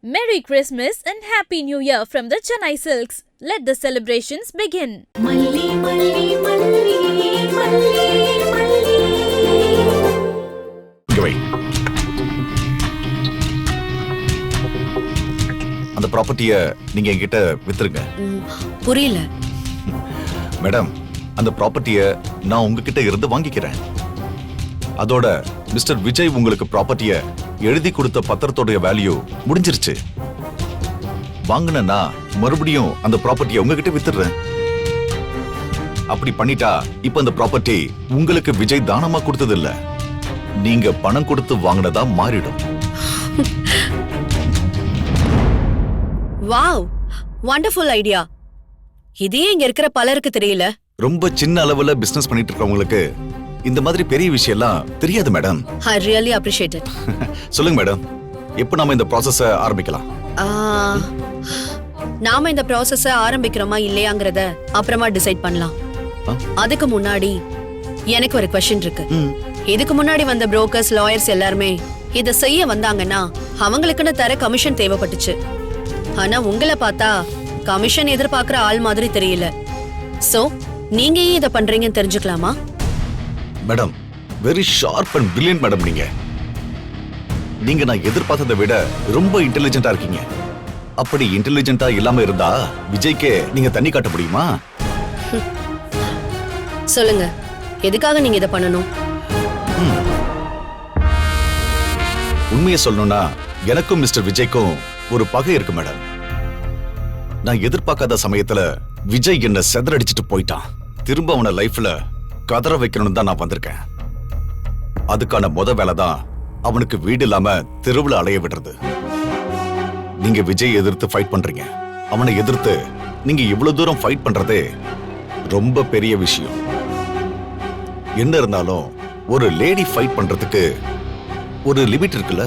Merry Christmas and Happy New Year from the Chennai Silks. Let the celebrations begin. Malli, malli, malli, malli, malli. அந்த ப்ராப்பர்ட்டியை நீங்க என்கிட்ட வித்துருங்க. புரியல madam, அந்த ப்ராப்பர்ட்டியை நான் உங்ககிட்ட இருந்து வாங்கிக்கிறேன். அதோட மிஸ்டர் விஜய் உங்களுக்கு ப்ராப்பர்ட்டியை எழுதி கொடுத்த பத்திரத்தோட வேல்யூ முடிஞ்சிருச்சு. வாங்கினா மறுபடியும் அந்த ப்ராப்பர்ட்டியை உங்ககிட்ட வித்துடுறேன். அப்படி பண்ணிட்டா இப்ப அந்த ப்ராப்பர்ட்டி உங்களுக்கு விஜய் தானமா கொடுத்தது இல்ல, நீங்க பணம் கொடுத்து வாங்கினதா மாறிடும். Wow, wonderful idea. இதே இங்க இருக்கிற பலருக்கு தெரியல. ரொம்ப சின்ன அளவுல பிசினஸ் பண்ணிட்டு இருக்கவங்களுக்கு இந்த மாதிரி பெரிய விஷயம் எல்லாம் தெரியாது madam. I really appreciate it. சொல்லுங்க மேடம், எப்ப நாம இந்த ப்ராசஸ ஆரம்பிக்கலாம்? நாம இந்த ப்ராசஸ ஆரம்பிக்கிறோமா இல்லையாங்கறத அப்புறமா டிசைட் பண்ணலாம். அதுக்கு முன்னாடி எனக்கு ஒரு क्वेश्चन இருக்கு. இதுக்கு முன்னாடி வந்த புரோக்கர்ஸ், லாயர்ஸ் எல்லாரும் இத செய்ய வந்தாங்கன்னா அவங்களுக்குன்னு தர கமிஷன் தேவைப்பட்டுச்சு. ஆனா உங்களை பார்த்தா கமிஷன் எதிர்பார்க்கிற ஆள் மாதிரி தெரியல. சோ நீங்க ஏன் இத பண்றீங்கன்னு தெரிஞ்சுக்கலாமா? Madam, very sharp and brilliant madam. நீங்க நான் எதிர்பார்த்ததை விட ரொம்ப இன்டெலிஜென்ட்டா இருக்கீங்க. அப்படி இன்டெலிஜென்ட்டா இல்லாம இருந்தா விஜய்க்கு நீங்க தண்ணி காட்ட முடியுமா? சொல்லுங்க, எதுக்காக நீங்க இத பண்ணணும்? உண்மையை சொல்லணும்னா எனக்கும் மிஸ்டர் விஜய்க்கும் ஒரு பகை இருக்கு மேடம். நான் எதிர்பார்க்காத சமயத்துல விஜய் என்ன செதறடிச்சிட்டு போயிட்டான். திரும்ப அவன லைஃப்ல கதற வைக்கணும்னு தான் நான் வந்திருக்கேன். அதுக்கான முத வேலை தான் அவனுக்கு வீடு இல்லாம தெருவுல அலைய விடுறது. நீங்க விஜய் எதிர்த்து ஃபைட் பண்றீங்க. அவனை எதிர்த்து நீங்க இவ்வளவு தூரம் ஃபைட் பண்றதே ரொம்ப பெரிய விஷயம். என்ன இருந்தாலும் ஒரு லேடி ஃபைட் பண்றதுக்கு ஒரு லிமிட் இருக்குல்ல.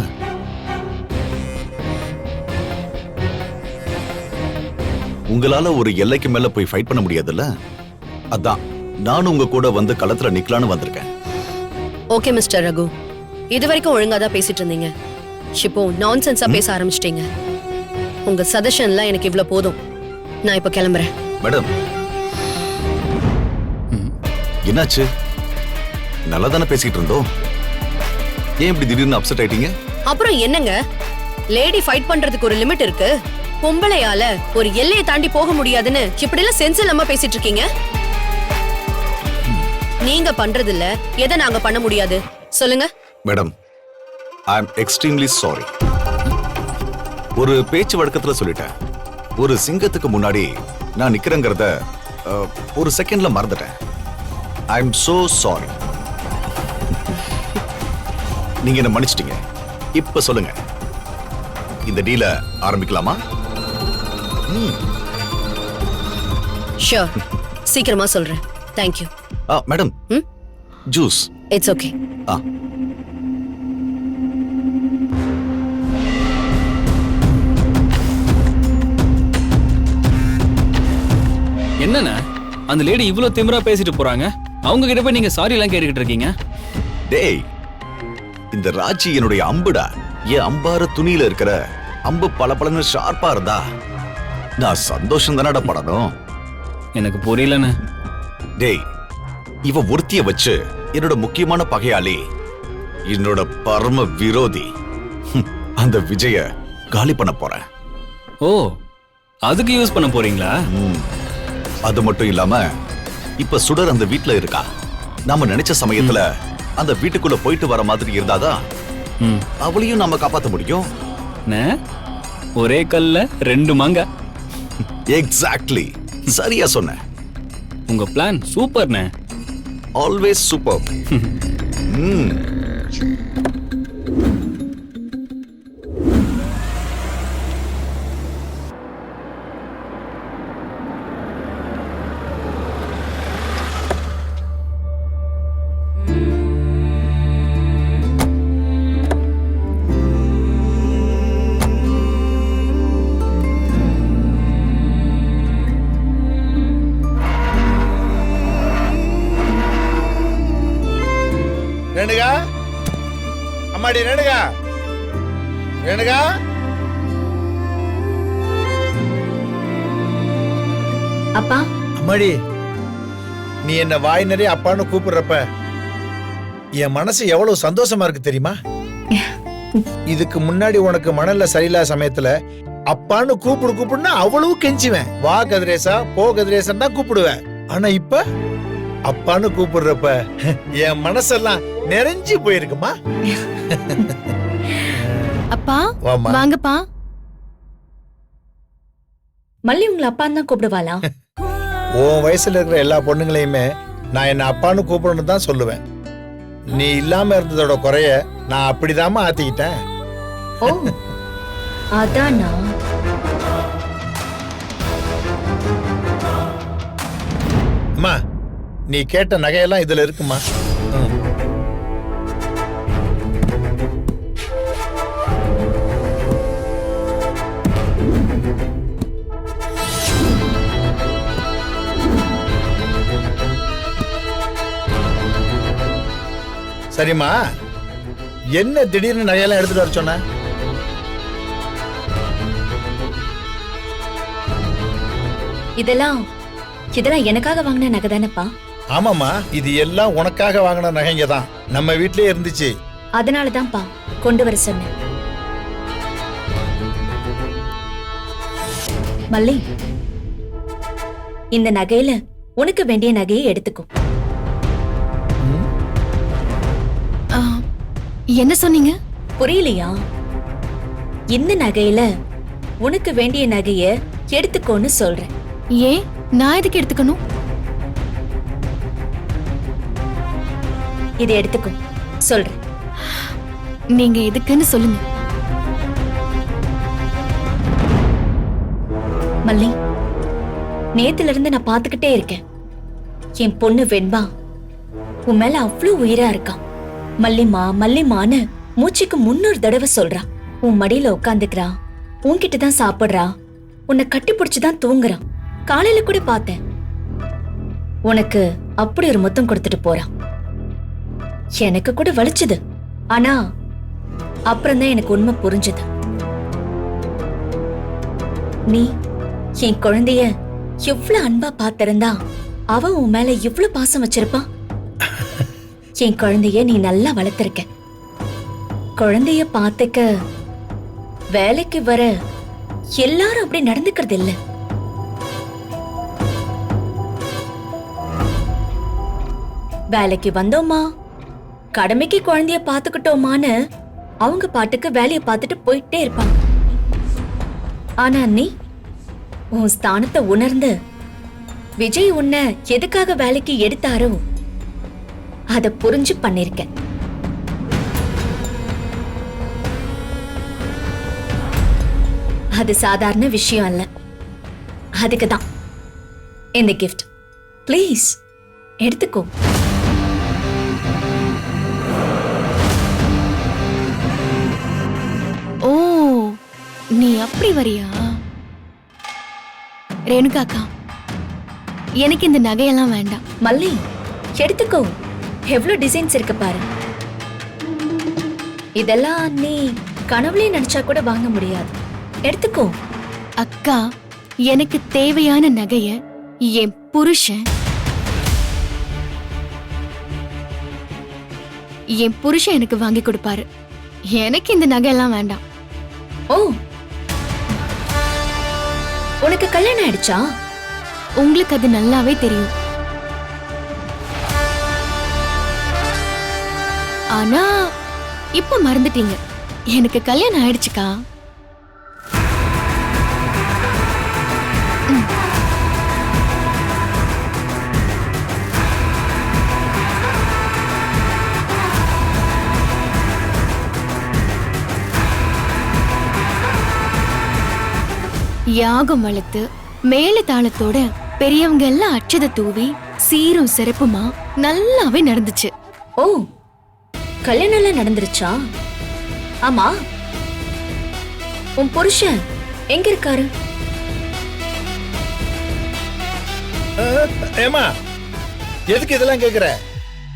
உங்களால ஒரு எல்லைக்கு மேல போய் ஃபைட் பண்ண முடியாதுல்ல. அதான் நானும் உங்க கூட வந்து களத்துல நிக்கலான்னு வந்திருக்கேன். ஓகே மிஸ்டர் ரகு, இதுவரைக்கும் ஒழுங்கா தான் பேசிட்டு இருந்தீங்க. இப்போ நான்சென்ஸா பேச ஆரம்பிச்சிட்டீங்க. உங்க சஜஷன்லாம் எனக்கு இவ்ளோ போதும். நான் இப்போ கிளம்புறேன். மேடம், என்னாச்சு? நல்லா தானே பேசிட்டு இருந்தோம். ஏன் இப்படி திடீர்னு அப்செட் ஆயிட்டீங்க? அப்புறம் என்னங்க, லேடி ஃபைட் பண்றதுக்கு ஒரு லிமிட் இருக்கு. பொம்பளையால ஒரு எல்லையை தாண்டி போக முடியாதுன்னு இப்படி எல்லாம் சென்ஸ் இல்லாம பேசிட்டு இருக்கீங்க. நீங்க பண்றது இல்ல, எதை நாங்க பண்ண முடியாது சொல்லுங்க. Madam, I am extremely sorry. ஒரு பேச்சு வழக்கத்துல சொல்லிட்டேன். ஒரு சிங்கத்துக்கு முன்னாடி நான் நிக்கிறேங்கிறத ஒரு செகண்ட்ல மறந்துட்டேன். ஐ அம் சோ சாரி. நீங்க என்ன மன்னிச்சிட்டீங்க. இப்ப சொல்லுங்க, இந்த டீல ஆரம்பிக்கலாமா? ஷூர், சீக்கிரமா சொல்றேன். Thank you. Madam, juice. It's okay. என்னண்ணா அந்த லேடி இவ்ளோ திமிரா பேசிட்டு போறாங்க, அவங்க கிட்ட போய் நீங்க சாரி எல்லாம் கேட்டுக்கிட்டு இருக்கீங்க? டேய், இந்த ராஜி என்னுடைய அம்புடா. என் அம்பார துணியில இருக்கிற அம்பு பளபளன்னு ஷார்ப்பா இருந்தா நான் சந்தோஷம் தானடா படணும். எனக்கு புரியலண்ணே. டேய், இவ ஒருத்திய வச்சு என்னோட முக்கியமான பகையாளி, என்னோட பரம விரோதி அந்த விஜய காலி பண்ண போறேன். ஓ, அதுக்கு யூஸ் பண்ண போறீங்களா? அது மட்டும் இல்லாம இப்ப சுடர் அந்த வீட்டுல இருக்கா. நாம நினைச்ச சமயத்துல அந்த வீட்டுக்குள்ள போயிட்டு வர மாதிரி இருந்தாதான் அவளையும் நாம காப்பாத்த முடியும். ஒரே கல்ல ரெண்டு மாங்கா. எக்ஸாக்ட்லி, சரியா சொன்ன. உங்க பிளான் சூப்பர்ண்ணே. Always super. ரேணுகா, அம்மாடி ரேணுகா, ரேணுகா, அப்பா அம்மாடி, நீ என்ன வாய் நிறைய அப்பான்னு கூப்பிடுறப்ப என் மனசு எவ்வளவு சந்தோஷமா இருக்கு தெரியுமா? இதுக்கு முன்னாடி உனக்கு மணல்ல சரியில்லாத சமயத்துல அப்பான்னு கூப்பிடுன்னா அவ்வளவு கெஞ்சுவேன். வா கதிரேசா, போ கதிரேசன் தான் கூப்பிடுவேன். ஆனா இப்ப அப்பான்னு கூப்பிடுறப்ப என் மனசெல்லாம் நிறைஞ்சு போயிருக்குமா. அப்பா வாம்மா. வாங்கப்பா. மல்லி உங்களை அப்பான்னு தான் கூப்பிடுவாளா? உன் வயசுல இருக்கிற எல்லா பொண்ணுங்களையுமே நான் என்ன அப்பான்னு கூப்பிடணும்னு தான் சொல்லுவேன். நீ இல்லாம இருந்ததோட குறைய நான் அப்படிதாம்மா ஆத்திக்கிட்டேன். ஓ அதானா? அம்மா, நீ கேட்ட நகையெல்லாம் இதுல இருக்குமா? சரிம்மா, என்ன திடீர்னு நகையெல்லாம் எடுத்துட்டு வர சொன்ன? இதெல்லாம் எனக்காக வாங்கின நகை தானப்பா? ஆமாம்மா, இது எல்லாம் உனக்காக வாங்கின நகைங்க தான். நம்ம வீட்லயே இருந்துச்சு. அதனாலதான்ப்பா கொண்டு வர சொன்னேன். மல்லி, இந்த நகையில உனக்கு வேண்டிய நகையை எடுத்துக்கோ. என்ன சொன்னீங்க? புரியலையா? இந்த நகையில உனக்கு வேண்டிய நகைய எடுத்துக்கோன்னு சொல்றேன். ஏன் நான் எதுக்கு எடுத்துக்கணும்? இதை எடுத்துக்கோ சொல்றேன். நீங்க எதுக்குன்னு சொல்லுங்க. மல்லி, நேத்துல இருந்து நான் பாத்துக்கிட்டே இருக்கேன். என் பொண்ணு வெண்பா உன் மேல அவ்வளவு உயிரா இருக்கா. மல்லிமா மல்லிமான்னு மூச்சுக்கு 300 தடவை சொல்றா. உன் மடியில உட்காந்துக்கிறா, உன்கிட்ட தான் சாப்பிடுறா, உன்னை கட்டி பிடிச்சுதான் தூங்குறா. காலையில கூட பார்த்தேன், உனக்கு அப்படி ஒரு முத்தம் கொடுத்துட்டு போறான். எனக்கு கூட வலிச்சுது. ஆனா அப்புறம்தான் எனக்கு உண்மை புரிஞ்சுது. நீ என் குழந்தைய எவ்வளவு அன்பா பார்த்திருந்தா அவ உன் மேல எவ்வளவு பாசம் வச்சிருப்பா. என் குழந்தைய நீ நல்லா வளர்த்திருக்க. குழந்தைய பார்த்துக்க வேலைக்கு வர எல்லாரும் அப்படி நடந்துக்கிறது இல்ல. வேலைக்கு வந்தோமா, கடமைக்கு குழந்தைய பாத்துக்கிட்டோமான்னு அவங்க பாட்டுக்கு வேலைய பார்த்துட்டு போயிட்டே இருப்பாங்க. ஆனா நீ உன் ஸ்தானத்தை உணர்ந்து விஜய் உன்னை எதுக்காக வேலைக்கு எடுத்தாரோ அத புரிஞ்சு பண்ணிருக்க. அது சாதாரண விஷயம் அல்ல. அதுக்குதான் இந்த கிஃப்ட். ப்ளீஸ் எடுத்துக்கோ. ஓ, நீ அப்படி வரியா? ரேணுகாக்கா, எனக்கு இந்த நகையெல்லாம் வேண்டாம். மல்லி, எடுத்துக்கோ. எவ்வளவு டிசைன்ஸ் இருக்கு பாரு. இதெல்லாம் நீ கனவுலயே நினைச்சா கூட வாங்க முடியாது. எடுத்துக்கோ. அக்கா, எனக்கு தேவையான நகைய என் புருஷன் எனக்கு வாங்கி கொடுப்பாரு. எனக்கு இந்த நகையெல்லாம் வேண்டாம். ஓ, உனக்கு கல்யாணம் ஆயிடுச்சா? உங்களுக்கு அது நல்லாவே தெரியும். ஆனா இப்ப மறந்துட்டீங்க, எனக்கு கல்யாணம் ஆயிடுச்சுக்கா. யாகம் வளர்த்து மேல தாளத்தோட பெரியவங்க எல்லாம் அச்சத தூவி சீரும் சிறப்புமா நல்லாவே நடந்துச்சு. ஓ, கல்யாணம் எல்லாம் நடந்துருச்சா? ஆமா, உன் புருஷன் எங்க இருக்காரு? ஏமா, எதுக்கு இதெல்லாம் கேக்குற?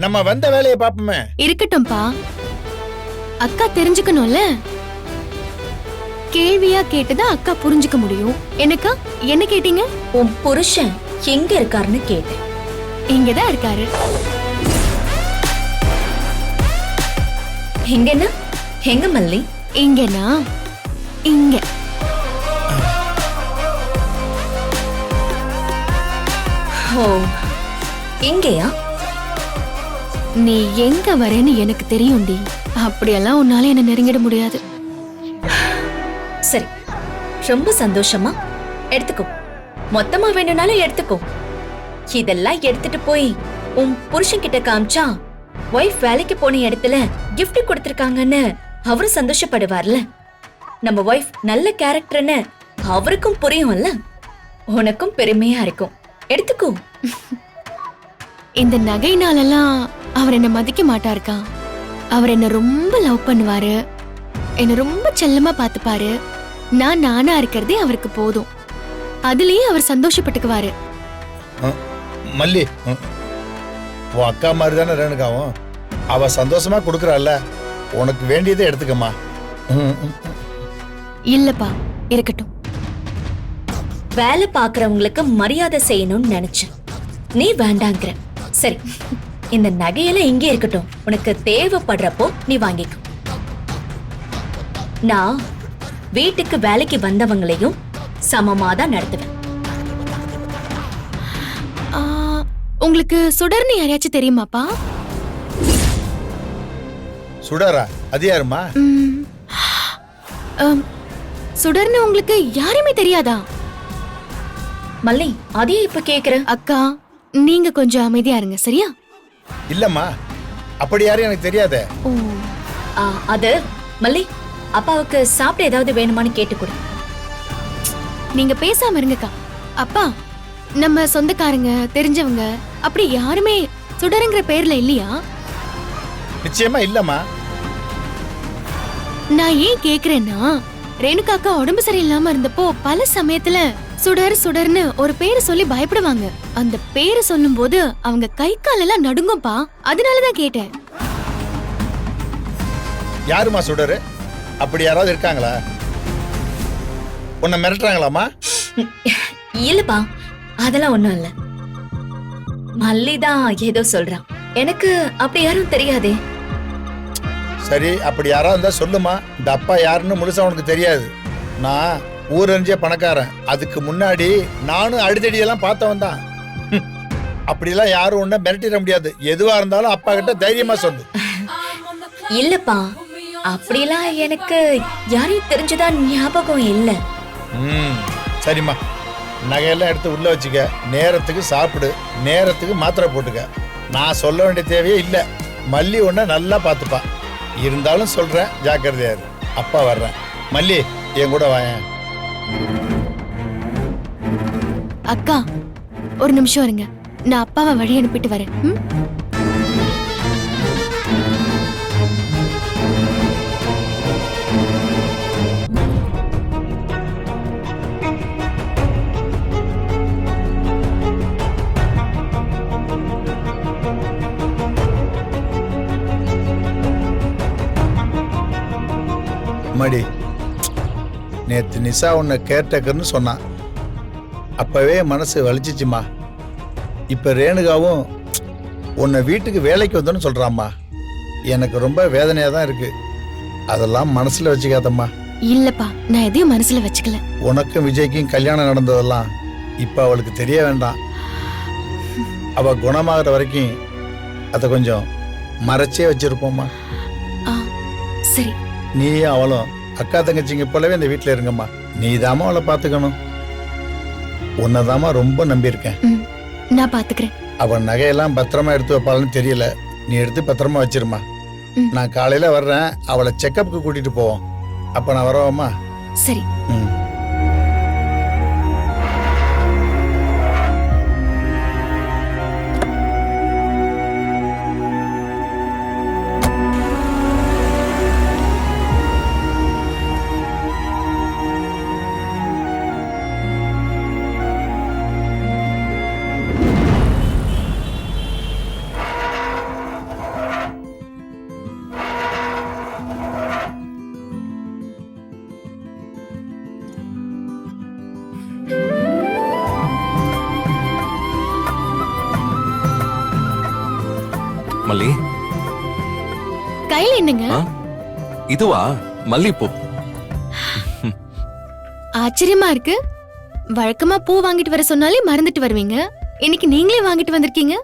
நம்ம வந்த வேலையை பாப்போமே. இருக்கட்டும்பா, அக்கா தெரிஞ்சுக்கணும்ல. கேள்வியா கேட்டதா அக்கா புரிஞ்சுக்க முடியும். என்னக்கா, என்ன கேட்டீங்க? உன் புருஷன் எங்க இருக்காருன்னு கேட்டேன். இங்கதான் இருக்காரு. எங்கன்னா எங்க மல்லி? இங்கனா இங்க. ஓ, இங்கயா? நீ எங்க வரேன்னு எனக்கு தெரியும்டி. அப்படியெல்லாம் உன்னால என்ன நெருங்கிட முடியாது. சரி, ரொம்ப சந்தோஷமா. எடுத்துக்கோ, மொத்தமா வேணும்னாலும் எடுத்துக்கோ. இதெல்லாம் எடுத்துட்டு போய் உன் புருஷன் கிட்ட காமிச்சா ஒய்ஃப் வேலைக்கு போன இடத்துல gift கொடுத்திருக்காங்கன்னு அவரும் சந்தோஷப்படுவார்ல. நம்ம ஒய்ஃப் நல்ல கேரக்டர்னு அவருக்கும் புரியும்ல. உனக்கும் பெருமையா இருக்கும். எடுத்துக்கோ. இந்த நகைனாலெல்லாம் அவர் என்ன மதிக்க மாட்டாருக்கா. அவர் என்ன ரொம்ப லவ் பண்ணுவாரு, என்ன ரொம்ப செல்லமா பாத்துப்பாரு. நான் நானா இருக்கிறதே அவருக்கு போதும். அதுலயே அவர் சந்தோஷப்பட்டுக்குவாரு. மல்லி, உன் அக்கா மாதிரி தானே ரேணுகாவும். அவ சந்தோஷமா கொடுக்கறாள்ல, உனக்கு வேண்டியதை எடுத்துக்கம்மா. இல்லப்பா, இருக்கட்டும். வேலை பாக்குறவங்களுக்கு மரியாதை செய்யணும்னு நினைச்சேன். நீ வேண்டாங்கிற. சரி, இந்த நகையெல்லாம் இங்கே இருக்கட்டும். உனக்கு தேவைப்படுறப்போ நீ வாங்கிக்கோ. நான் வீட்டுக்கு வேலைக்கு வந்தவங்களையும் சமமாதான் நடத்துவேன். உங்களுக்கு சுடர்னு யாரையாச்சும் தெரியுமாப்பா? சுடரா? அது யாருமா? சுடர்னு உங்களுக்கு யாருமே தெரியாதா? மல்லி, அதையே இப்ப கேக்குற? அக்கா, நீங்க கொஞ்சம் அமைதியா இருங்க, சரியா? இல்லம்மா, அப்படி யாரும் எனக்கு தெரியாதே. ஓ, அது மல்லி, அப்பாவுக்கு சாப்பிட ஏதாவது வேணுமான்னு கேட்டு கொடு. நீங்க பேசாம இருங்கக்கா. அப்பா, நம்ம சொந்தக்காரங்க தெரிஞ்சவங்க அப்படி யாருமே சுடருங்கிற பேர்ல இல்லையா? நிச்சயமா இல்லம்மா. நான் ஏன் கேக்குறேன்னா, ரேணுகாக்கா உடம்பு சரியில்லாம இருந்தப்போ பல சமயத்துல சுடர் சுடர்னு ஒரு பேரை சொல்லி பயப்படுவாங்க. அந்த பேரை சொல்லும் போது அவங்க கை காலெல்லாம் நடுங்கும்பா. அதனாலதான் கேட்டேன். யாருமா சுடரு? அப்படி யாராவது இருக்காங்களா? உன்னை மிரட்டுறாங்களாமா? இல்லப்பா, அதெல்லாம் ஒண்ணும் இல்ல. மல்லிதான் ஏதோ சொல்றான். எனக்கு அப்படி யாரும் தெரியாதே. சரி, அப்படி யாராவது இருந்தா சொல்லுமா. இந்த அப்பா யாருன்னு முழுசா உனக்கு தெரியாது. நான் ஊரறிஞ்ச பணக்காரன். அதுக்கு முன்னாடி நானும் அடிதடியெல்லாம் பார்த்தவன் தான். அப்படிலாம் யாரும் ஒன்னும் மிரட்டிட முடியாது. எதுவா இருந்தாலும் அப்பா கிட்ட தைரியமா சொல்லு. இல்லப்பா, அப்படிலாம் எனக்கு யாரையும் தெரிஞ்சதா ஞாபகம் இல்ல. சரிம்மா, நகையெல்லாம் எடுத்து உள்ள வச்சுக்க. நேரத்துக்கு சாப்பிடு, நேரத்துக்கு மாத்திரை போட்டுக்க. நான் சொல்ல வேண்டிய தேவையே இல்லை. மல்லி உன்னை நல்லா பார்த்துப்பா. இருந்தாலும் சொல்றேன், ஜாக்கிரதையா இரு. அப்பா வர்றேன். மல்லி, என் கூட வாயேன். அக்கா, ஒரு நிமிஷம் இருங்க. நான் அப்பாவை வழி அனுப்பிட்டு வரேன். மடி, நேத்து நிசா உன்னை கேர்டேக்கர்னு சொன்னான். அப்பவே மனசு வலிச்சிச்சுமா. இப்ப ரேணுகாவும் உன்னை வீட்டுக்கு வேலைக்கு வந்தோன்னு சொல்றாம்மா. எனக்கு ரொம்ப வேதனையா தான் இருக்கு. அதெல்லாம் மனசுல வச்சுக்காதம்மா. இல்லப்பா, நான் எதையும் மனசுல வச்சுக்கல. உனக்கும் விஜய்க்கும் கல்யாணம் நடந்ததெல்லாம் இப்ப அவளுக்கு தெரிய வேண்டாம். அவ குணமாகற வரைக்கும் அதை கொஞ்சம் மறைச்சே வச்சிருப்போம்மா. சரி. நீயும் அவளும் அக்கா தங்கச்சிங்க போலவே இந்த வீட்டுல இருங்கம்மா. நீதாம்மா அவளை பாத்துக்கணும். உன்னதாம்மா ரொம்ப நம்பியிருக்கேன். நான் பாத்துக்கிறேன். அவன் நகையெல்லாம் பத்திரமா எடுத்து வைப்பாள்னு தெரியல. நீ எடுத்து பத்திரமா வச்சிருமா. நான் காலையில வர்றேன். அவளை செக்கப்புக்கு கூட்டிட்டு போவோம். அப்ப நான் வரவாம்மா? சரி. மல்லி கையில என்னங்க? ஆ? இதுவா மல்லிப்பூ. ஆச்சரியமா இருக்கு. வழக்கமா பூ வாங்கிட்டு வர சொன்னாலே மறந்துட்டு வருவீங்க. இன்னைக்கு நீங்களே வாங்கிட்டு வந்திருக்கீங்க.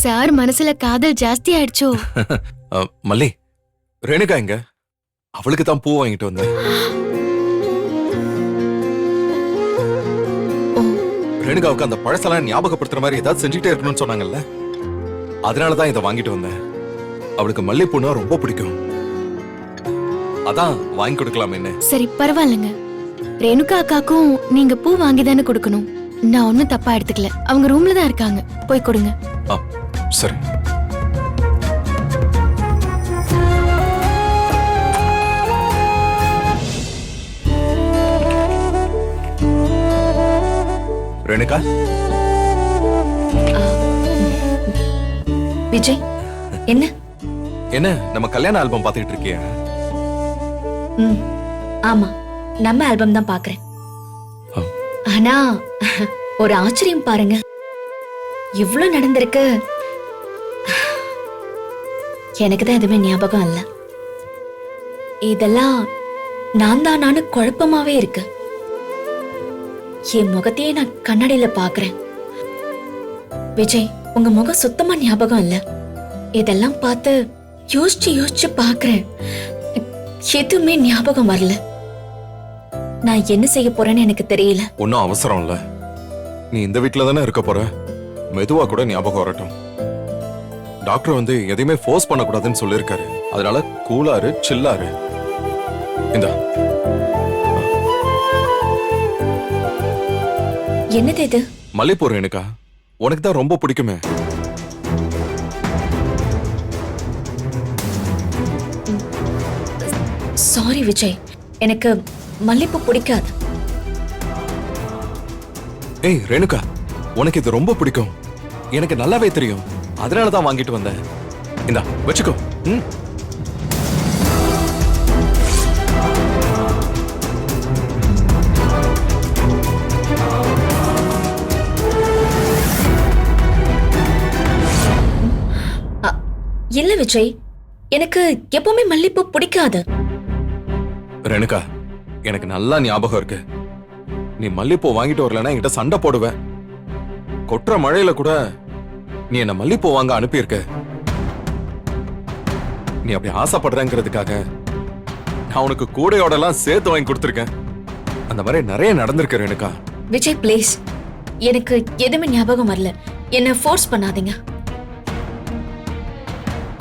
சார் மனசுல காதல் ஜாஸ்தி ஆயிடுச்சோ? மல்லி, ரேணுகா எங்க? அவளுக்கு தான் பூ வாங்கிட்டு வந்தேன். ரேணுகாவுக்கு அந்த பழசெல்லாம் ஞாபகப்படுத்துற மாதிரி ஏதாவது செஞ்சுட்டே இருக்கணும்னு சொன்னாங்கல்ல, அதனாலதான் இதை வாங்கிட்டு வந்தேன். அவளுக்கு மல்லிப்பூனா ரொம்ப பிடிக்கும், அதான் வாங்கி கொடுக்கலாம். என்ன சரி பரவாயில்லைங்க. ரேணுகா அக்காக்கும் நீங்க பூ வாங்கி தானே கொடுக்கணும். நான் ஒன்னும் தப்பா எடுத்துக்கல. அவங்க ரூம்ல தான் இருக்காங்க, போய் கொடுங்க. சரி. ரேணுகா, விஜய், என்ன? என்ன நம்ம கல்யாண ஆல்பம் பாத்துக்கிட்டு இருக்கியா? ஆமா, நம்ம ஆல்பம் தான் பாக்குறேன். ஆனா ஒரு ஆச்சரியம் பாருங்க, இவ்ளோ நடந்திருக்கு, எனக்கு தான் எதுவுமே ஞாபகம் இல்ல. இதெல்லாம் நான் தானான்னு குழப்பமாவே இருக்கு. என் முகத்தையே நான் கண்ணாடியில பாக்குறேன். விஜய், உங்க முகம் சுத்தமா ஞாபகம் இல்ல. இதெல்லாம் பார்த்து யோசிச்சு யோசிச்சு பாக்குறேன், எதுவுமே ஞாபகம் வரல. நான் என்ன செய்ய போறேன்னு எனக்கு தெரியல. ஒன்னும் அவசரம் இல்ல, நீ இந்த வீட்டுல தானே இருக்க போற. மெதுவா கூட ஞாபகம் வரட்டும். டாக்டர் வந்து எதையுமே ஃபோர்ஸ் பண்ணக்கூடாதுன்னு சொல்லியிருக்காரு. அதனால கூலாரு, சில்லாரு. இந்த என்னது இது? மல்லிப்பூ ரேணுகா, உனக்கு தான் ரொம்ப பிடிக்குமே. சாரி விஜய், எனக்கு மல்லிப்பூ பிடிக்காது. ஏய் ரேணுகா, உனக்கு இது ரொம்ப பிடிக்கும், எனக்கு நல்லாவே தெரியும். அதனாலதான் வாங்கிட்டு வந்தேன். இந்தா வச்சுக்கோ. இல்ல விஜய், எனக்கு எப்பவுமே மல்லிப்பூ பிடிக்காது. ரேணுகா, எனக்கு நல்லா ஞாபகம் இருக்கு. நீ மல்லிப்பூ வாங்கிட்டு வரலன்னா என்கிட்ட சண்டை போடுவேன். கொட்டுற மழையில கூட நீ என்ன மல்லிப்பூ வாங்க அனுப்பியிருக்க. நீ அப்படி ஆசைப்படுறேங்கிறதுக்காக நான் உனக்கு கூடையோட எல்லாம் சேர்த்து வாங்கி கொடுத்துருக்கேன். அந்த மாதிரி நிறைய நடந்திருக்கு ரேணுகா. விஜய் ப்ளீஸ், எனக்கு எதுவுமே ஞாபகம் வரல, என்ன ஃபோர்ஸ் பண்ணாதீங்க.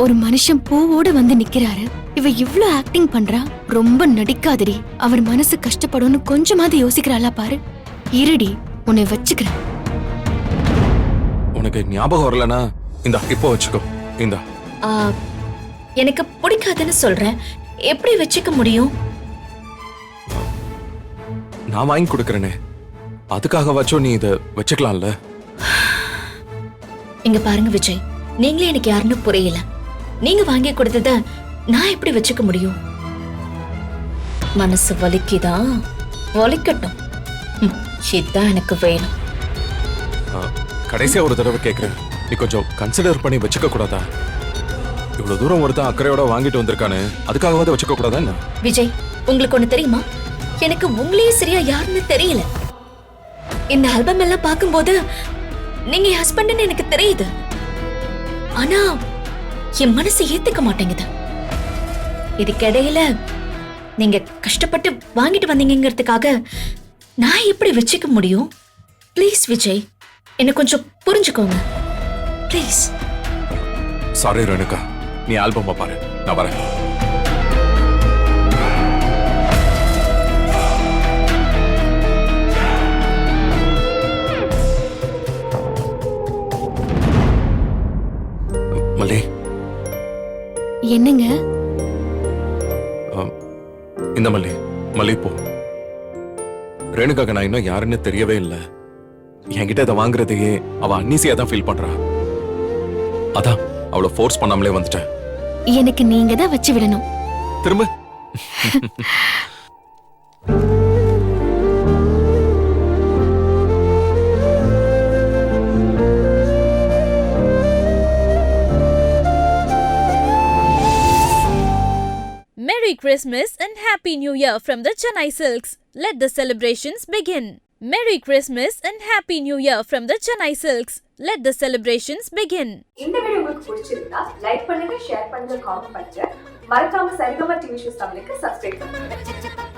ஒரு மனுஷன் பூவோட வந்து நிக்கிறாரு, இவ இவ்ளோ ஆக்டிங் பண்றா. ரொம்ப நடிக்காதடி, அவர் மனசு கஷ்டப்படும்னு கொஞ்சமாவது யோசிக்கிறாளா பாரு. இருடி, உன்னை வச்சுக்கிறேன். உனக்கு ஞாபகம் வரலனா இந்தா இப்போ வச்சுக்கோ. இந்தா. எனக்கு பிடிக்காதுன்னு சொல்றேன், எப்படி வச்சுக்க முடியும்? நான் வாங்கி கொடுக்கறேனே, அதுக்காக வச்சோ நீ இத வச்சுக்கலாம்ல. இங்க பாருங்க விஜய், நீங்களே எனக்கு யாருன்னு புரியல. நீங்க வாங்கி கொடுத்தத நான் எப்படி வச்சுக்க முடியும்? மனசு வலிக்குதா, வலிக்கட்டும். இதுதான் எனக்கு வேணும். கடைசியா ஒரு தடவை கேக்குறேன், நீ கொஞ்சம் கன்சிடர் பண்ணி வச்சுக்க கூடாதா? இவ்வளவு தூரம் ஒருத்தன் அக்கறையோட வாங்கிட்டு வந்திருக்கானு, அதுக்காகவாது வச்சுக்க கூடாதா என்ன? விஜய், உங்களுக்கு ஒண்ணு தெரியுமா? எனக்கு உங்களையே சரியா யாருன்னு தெரியல. இந்த ஆல்பம் எல்லாம் பார்க்கும்போது நீங்க என் ஹஸ்பண்ட்னு எனக்கு தெரியுது. ஆனா என் மனசு ஏத்துக்க மாட்டேங்குது. இதுக்கிடையில நீங்க கஷ்டப்பட்டு வாங்கிட்டு வந்தீங்கிறதுக்காக நான் எப்படி வச்சுக்க முடியும்? ப்ளீஸ் விஜய், என்ன கொஞ்சம் புரிஞ்சுக்கோங்க ப்ளீஸ். சாரி ரேணுகா, நீ ஆல்பம் பாரு, நான் வரேன். மல்லி. என்னங்க? இந்த மல்லி, மல்லிப்பூ. ரேணுகாக்கு நான் இன்னும் யாருன்னு தெரியவே இல்லை. என்கிட்ட இதை வாங்குறதையே அவ அன்னீசியா தான் ஃபீல் பண்றா. அதான் அவளை ஃபோர்ஸ் பண்ணாமலே வந்துட்டேன். எனக்கு நீங்க தான் வச்சு விடணும். திரும்ப Christmas and Happy New Year from the Chennai Silks. Let the celebrations begin. Merry Christmas and Happy New Year from the Chennai Silks. Let the celebrations begin. இந்த வீடியோ உங்களுக்கு பிடிச்சிருந்தா லைக் பண்ணுங்க, ஷேர் பண்ணுங்க, காமெண்ட் பண்ணுங்க. மறக்காம Saregama TV shows தமிழுக்கு subscribe பண்ணுங்க.